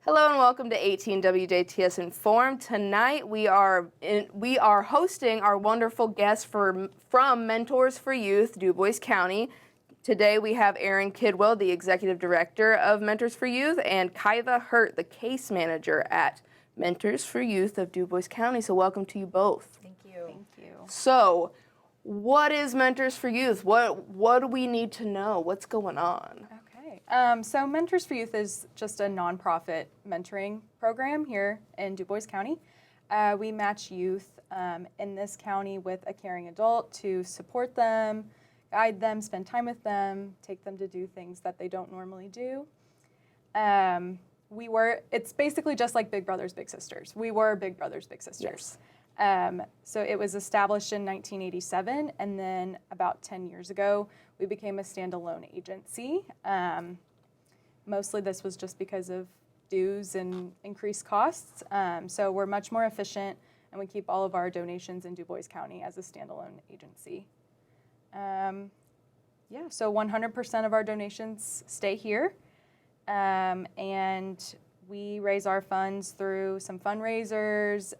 Hello and welcome to 18 WJTS in.form. Tonight we are hosting our wonderful guests from Mentors for Youth, DuBois County. Today we have Erin Kidwell, the Executive Director of Mentors for Youth, and Kaiva Hurt, the Case Manager at Mentors for Youth of DuBois County. So welcome to you both. Thank you. Thank you. So, what is Mentors for Youth? What do we need to know? What's going on? Okay. So Mentors for Youth is just a nonprofit mentoring program here in DuBois County. We match youth in this county with a caring adult to support them, guide them, spend time with them, take them to do things that they don't normally do. It's basically just like Big Brothers Big Sisters. We were Big Brothers Big Sisters. Yes. So it was established in 1987, and then about 10 years ago, we became a standalone agency. Mostly this was just because of dues and increased costs. So we're much more efficient, and we keep all of our donations in DuBois County as a standalone agency. So 100% of our donations stay here, and we raise our funds through some fundraisers.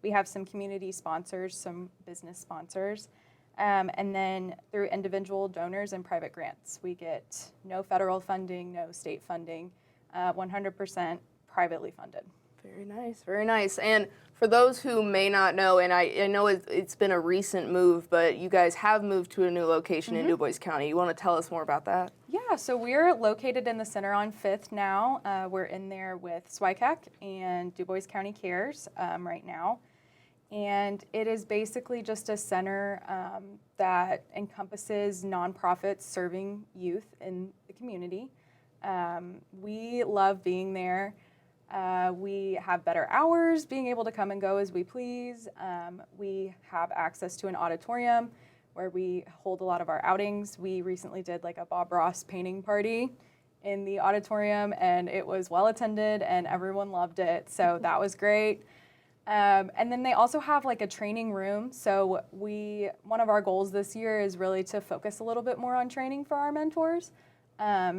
We have some community sponsors, some business sponsors, and then through individual donors and private grants. We get no federal funding, no state funding, 100% privately funded. Very nice, very nice. And for those who may not know, and I know it's been a recent move, but you guys have moved to a new location in DuBois County. You want to tell us more about that? Yeah, so we're located in the center on 5th now. We're in there with SWICAC and DuBois County Cares right now. And it is basically just a center that encompasses nonprofits serving youth in the community. We love being there. We have better hours, being able to come and go as we please. We have access to an auditorium where we hold a lot of our outings. We recently did like a Bob Ross painting party in the auditorium, and it was well attended and everyone loved it. So that was great. And then they also have like a training room. So one of our goals this year is really to focus a little bit more on training for our mentors.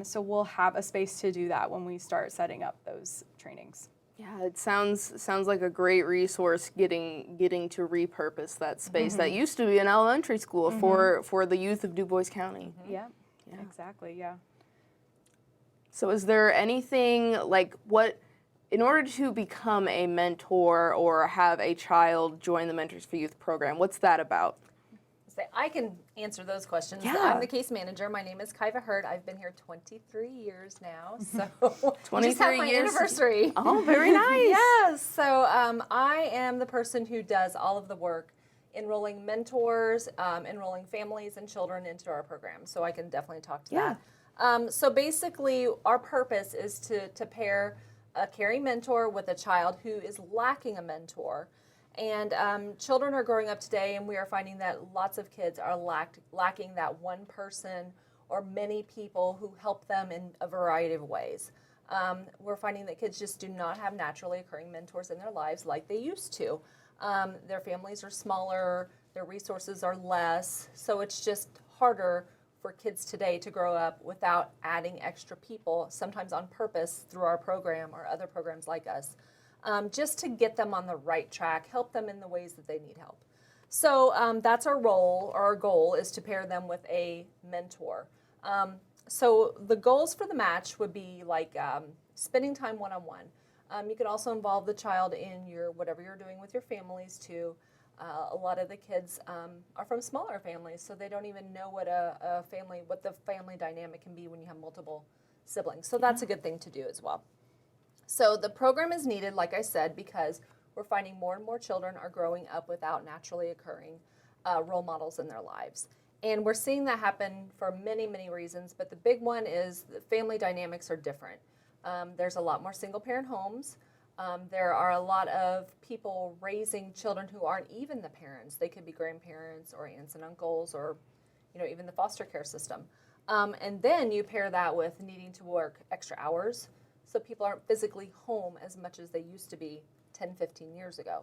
So we'll have a space to do that when we start setting up those trainings. Yeah, it sounds like a great resource getting to repurpose that space that used to be an elementary school for the youth of DuBois County. Yeah, exactly, yeah. So is there anything like in order to become a mentor or have a child join the Mentors for Youth program, what's that about? I can answer those questions. Yeah. I'm the case manager. My name is Kaiva Hurt. I've been here 23 years now, so 23 just had my years. Anniversary. Oh, very nice. Yes. So I am the person who does all of the work, enrolling mentors, enrolling families and children into our program. So I can definitely talk to that. So basically, our purpose is to pair a caring mentor with a child who is lacking a mentor. And children are growing up today, and we are finding that lots of kids are lacking that one person or many people who help them in a variety of ways. We're finding that kids just do not have naturally occurring mentors in their lives like they used to. Their families are smaller, their resources are less, so it's just harder for kids today to grow up without adding extra people, sometimes on purpose through our program or other programs like us. Just to get them on the right track, help them in the ways that they need help. So that's our role, or our goal is to pair them with a mentor. So the goals for the match would be like spending time one-on-one. You can also involve the child in whatever you're doing with your families too. A lot of the kids are from smaller families, so they don't even know what the family dynamic can be when you have multiple siblings. So that's a good thing to do as well. So the program is needed, like I said, because we're finding more and more children are growing up without naturally occurring role models in their lives. And we're seeing that happen for many, many reasons, but the big one is the family dynamics are different. There's a lot more single-parent homes. There are a lot of people raising children who aren't even the parents. They could be grandparents or aunts and uncles or even the foster care system. And then you pair that with needing to work extra hours. So people aren't physically home as much as they used to be 10, 15 years ago.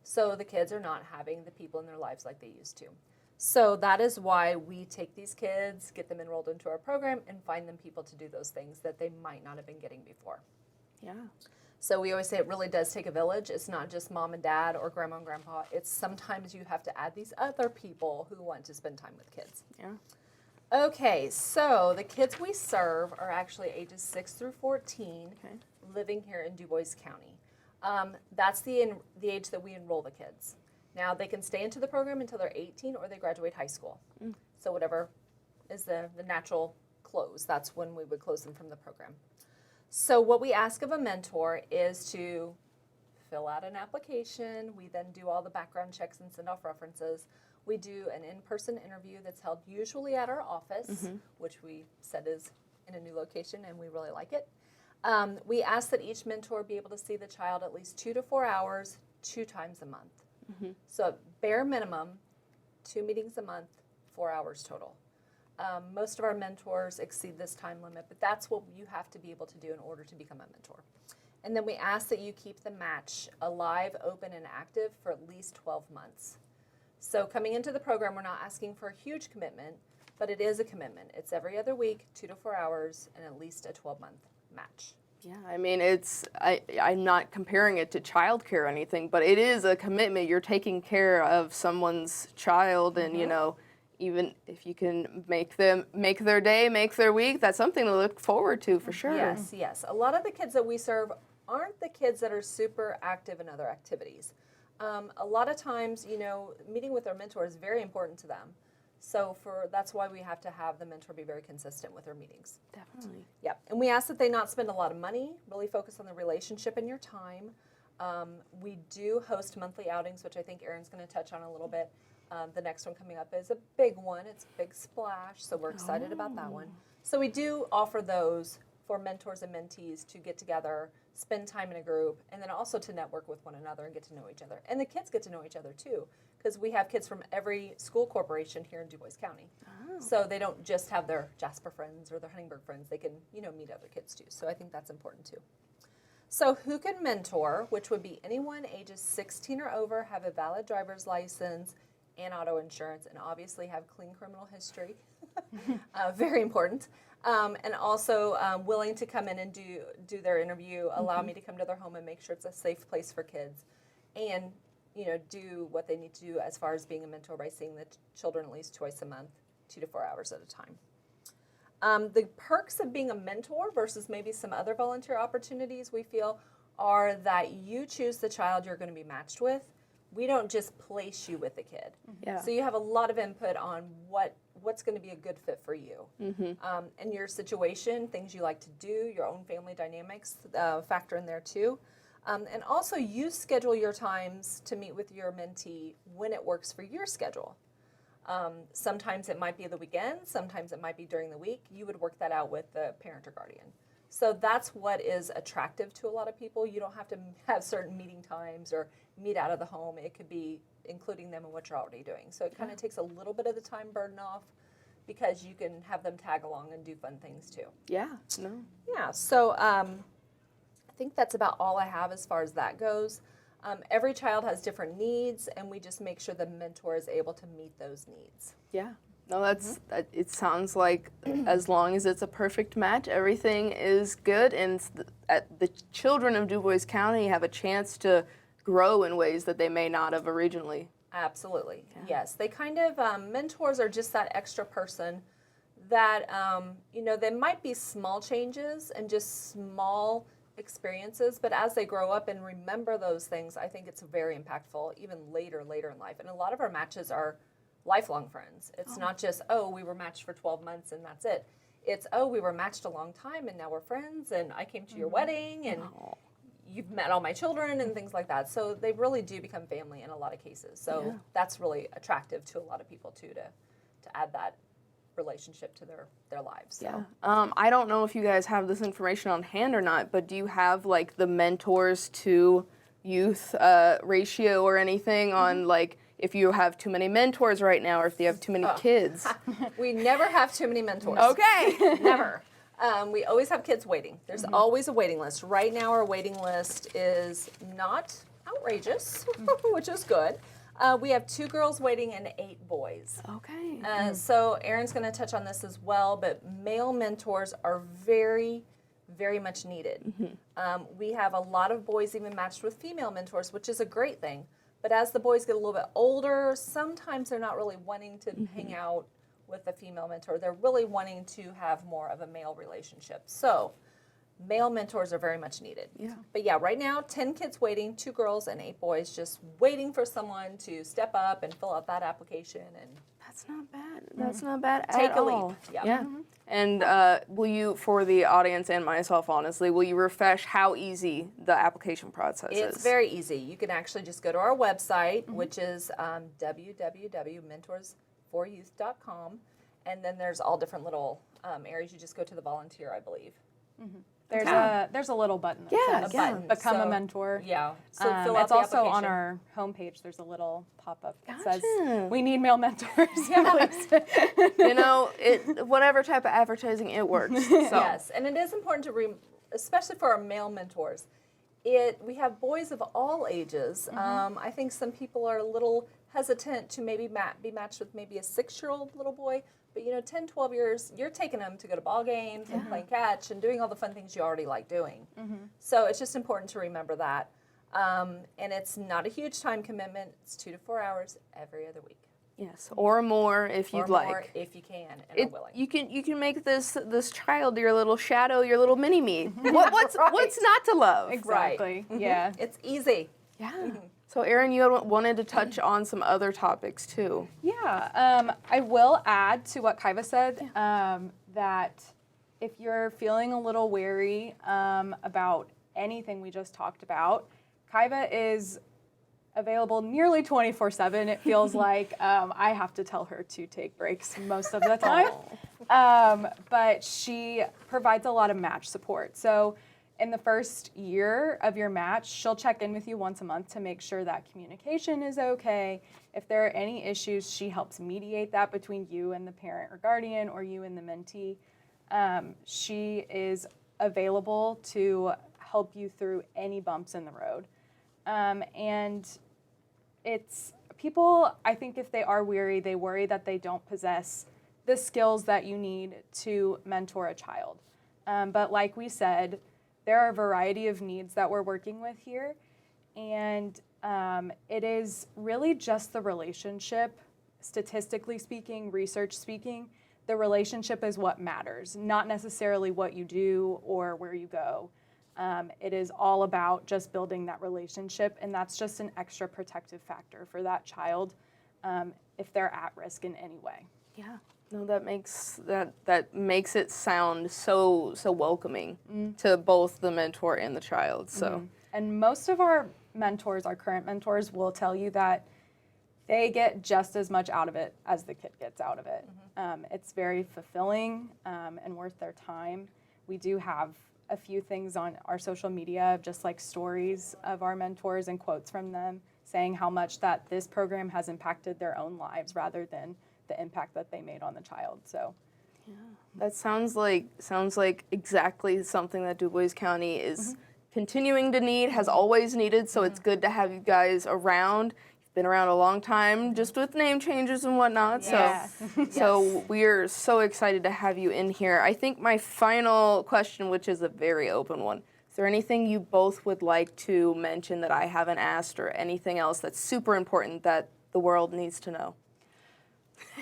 So the kids are not having the people in their lives like they used to. So that is why we take these kids, get them enrolled into our program, and find them people to do those things that they might not have been getting before. Yeah. So we always say it really does take a village. It's not just mom and dad or grandma and grandpa. It's sometimes you have to add these other people who want to spend time with kids. Yeah. Okay, so the kids we serve are actually ages 6 through 14, living here in Du Bois County. That's the age that we enroll the kids. Now, they can stay into the program until they're 18 or they graduate high school. So whatever is the natural close, that's when we would close them from the program. So what we ask of a mentor is to fill out an application. We then do all the background checks and send off references. We do an in-person interview that's held usually at our office, which we said is in a new location, and we really like it. We ask that each mentor be able to see the child at least 2 to 4 hours, 2 times a month. So bare minimum, 2 meetings a month, 4 hours total. Most of our mentors exceed this time limit, but that's what you have to be able to do in order to become a mentor. And then we ask that you keep the match alive, open, and active for at least 12 months. So coming into the program, we're not asking for a huge commitment, but it is a commitment. It's every other week, 2 to 4 hours, and at least a 12-month match. Yeah, I mean, I'm not comparing it to childcare or anything, but it is a commitment. You're taking care of someone's child, and, you know, even if you can make their day, make their week, that's something to look forward to for sure. Yes, yes. A lot of the kids that we serve aren't the kids that are super active in other activities. A lot of times, you know, meeting with our mentor is very important to them. So that's why we have to have the mentor be very consistent with their meetings. Definitely. Yep. And we ask that they not spend a lot of money, really focus on the relationship and your time. We do host monthly outings, which I think Erin's going to touch on a little bit. The next one coming up is a big one. It's a big splash, so we're excited about that one. So we do offer those for mentors and mentees to get together, spend time in a group, and then also to network with one another and get to know each other. And the kids get to know each other too, because we have kids from every school corporation here in Du Bois County. So they don't just have their Jasper friends or their Huntingburg friends. They can, you know, meet other kids too. So I think that's important too. So who can mentor, which would be anyone ages 16 or over, have a valid driver's license and auto insurance, and obviously have clean criminal history. Very important. And also willing to come in and do their interview, allow me to come to their home and make sure it's a safe place for kids, and, you know, do what they need to do as far as being a mentor by seeing the children at least twice a month, 2 to 4 hours at a time. The perks of being a mentor versus maybe some other volunteer opportunities we feel are that you choose the child you're going to be matched with. We don't just place you with the kid. Yeah. So you have a lot of input on what's going to be a good fit for you. And your situation, things you like to do, your own family dynamics factor in there too. And also you schedule your times to meet with your mentee when it works for your schedule. Sometimes it might be the weekend, sometimes it might be during the week. You would work that out with the parent or guardian. So that's what is attractive to a lot of people. You don't have to have certain meeting times or meet out of the home. It could be including them in what you're already doing. So it kind of takes a little bit of the time burden off because you can have them tag along and do fun things too. Yeah. No. Yeah, so I think that's about all I have as far as that goes. Every child has different needs, and we just make sure the mentor is able to meet those needs. Yeah. No, it sounds like as long as it's a perfect match, everything is good, and the children of Du Bois County have a chance to grow in ways that they may not have originally. Absolutely, yes. They kind of, mentors are just that extra person that, you know, they might be small changes and just small experiences, but as they grow up and remember those things, I think it's very impactful even later in life. And a lot of our matches are lifelong friends. It's not just, oh, we were matched for 12 months and that's it. It's, oh, we were matched a long time and now we're friends and I came to your wedding and you've met all my children and things like that. So they really do become family in a lot of cases. So that's really attractive to a lot of people too, to add that relationship to their lives. So. Yeah. I don't know if you guys have this information on hand or not, but do you have like the mentors to youth ratio or anything on like if you have too many mentors right now or if you have too many kids? We never have too many mentors. Okay. Never. We always have kids waiting. There's always a waiting list. Right now our waiting list is not outrageous, which is good. We have 2 girls waiting and 8 boys. Okay. So Erin's going to touch on this as well, but male mentors are very, very much needed. We have a lot of boys even matched with female mentors, which is a great thing. But as the boys get a little bit older, sometimes they're not really wanting to hang out with a female mentor. They're really wanting to have more of a male relationship. So male mentors are very much needed. Yeah. But yeah, right now, 10 kids waiting, 2 girls and 8 boys, just waiting for someone to step up and fill out that application. And That's not bad. That's not bad Take at a all. leap. Yeah. Yeah. And will you, for the audience and myself, honestly, will you refresh how easy the application process is? It's very easy. You can actually just go to our website, which is www.mentorsforyouth.com. And then there's all different little areas. You just go to the volunteer, I believe. There's a little button that says button. become a So, mentor. Yeah. So fill out It's the also on application. our homepage. There's a little pop-up that Gotcha. says we need male mentors. You know, whatever type of advertising, it works. So. Yes, and it is important to, especially for our male mentors, we have boys of all ages. I think some people are a little hesitant to maybe be matched with maybe a 6-year-old little boy, but 10, 12 years, you're taking them to go to ball games and playing catch and doing all the fun things you already like doing. So it's just important to remember that. And it's not a huge time commitment. It's 2 to 4 hours every other week. Yes, or more if Or you'd more like. if you can and are willing. You can make this child your little shadow, your little mini me. What's not to love? Exactly. Yeah. It's easy. Yeah. So Erin, you wanted to touch on some other topics too. Yeah, I will add to what Kaiva said that if you're feeling a little wary about anything we just talked about, Kaiva is available nearly 24/7. It feels like I have to tell her to take breaks most of the time. But she provides a lot of match support. So in the first year of your match, she'll check in with you once a month to make sure that communication is okay. If there are any issues, she helps mediate that between you and the parent or guardian or you and the mentee. She is available to help you through any bumps in the road. And it's people, I think if they are weary, they worry that they don't possess the skills that you need to mentor a child. But like we said, there are a variety of needs that we're working with here, and it is really just the relationship, statistically speaking, research speaking, the relationship is what matters, not necessarily what you do or where you go. It is all about just building that relationship, and that's just an extra protective factor for that child if they're at risk in any way. Yeah. No, that makes it sound so welcoming to both the mentor and the child. So, and most of our mentors, our current mentors, will tell you that they get just as much out of it as the kid gets out of it. It's very fulfilling and worth their time. We do have a few things on our social media, just like stories of our mentors and quotes from them saying how much that this program has impacted their own lives rather than the impact that they made on the child. So that sounds like exactly something that Du Bois County is continuing to need, has always needed. So it's good to have you guys around. You've been around a long time, just with name changes and whatnot. Yes. So we're so excited to have you in here. I think my final question, which is a very open one, is there anything you both would like to mention that I haven't asked, or anything else that's super important that the world needs to know?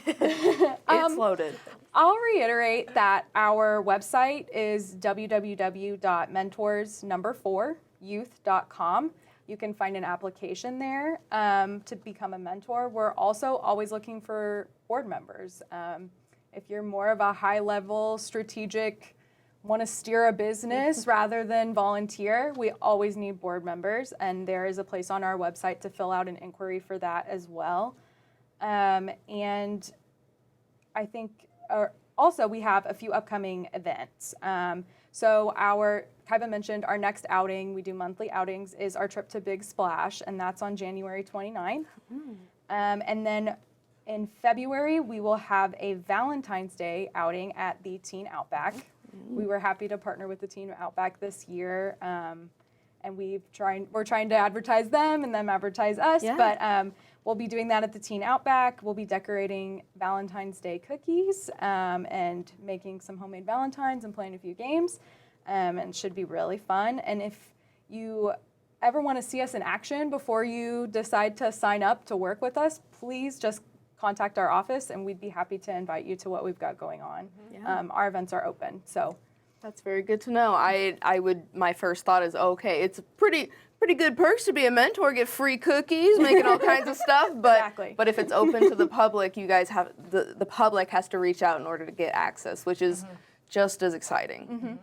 It's loaded. I'll reiterate that our website is www.mentors4youth.com. You can find an application there to become a mentor. We're also always looking for board members. If you're more of a high-level strategic, want to steer a business rather than volunteer, we always need board members, and there is a place on our website to fill out an inquiry for that as well. And I think also we have a few upcoming events. So Kaiva mentioned our next outing, we do monthly outings, is our trip to Big Splash, and that's on January 29th. And then in February, we will have a Valentine's Day outing at the Teen Outback. We were happy to partner with the Teen Outback this year. And we're trying to advertise them and them advertise us, but we'll be doing that at the Teen Outback. We'll be decorating Valentine's Day cookies and making some homemade Valentines and playing a few games. and should be really fun. And if you ever want to see us in action before you decide to sign up to work with us, please just contact our office and we'd be happy to invite you to what we've got going on. Our events are open, so. That's very good to know. My first thought is, okay, it's pretty good perks to be a mentor, get free cookies, making all kinds of stuff, but Exactly. but if it's open to the public, you guys have, the public has to reach out in order to get access, which is just as exciting.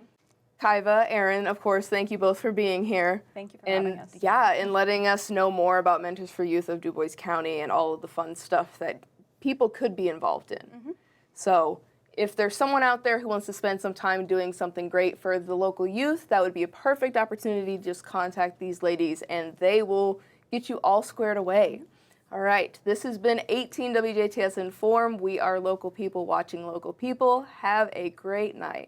Kaiva, Erin, of course, thank you both for being here. Thank you for having us. Yeah, and letting us know more about Mentors for Youth of Du Bois County and all of the fun stuff that people could be involved in. So if there's someone out there who wants to spend some time doing something great for the local youth, that would be a perfect opportunity to just contact these ladies and they will get you all squared away. All right, this has been 18 WJTS in Form. We are local people watching local people. Have a great night.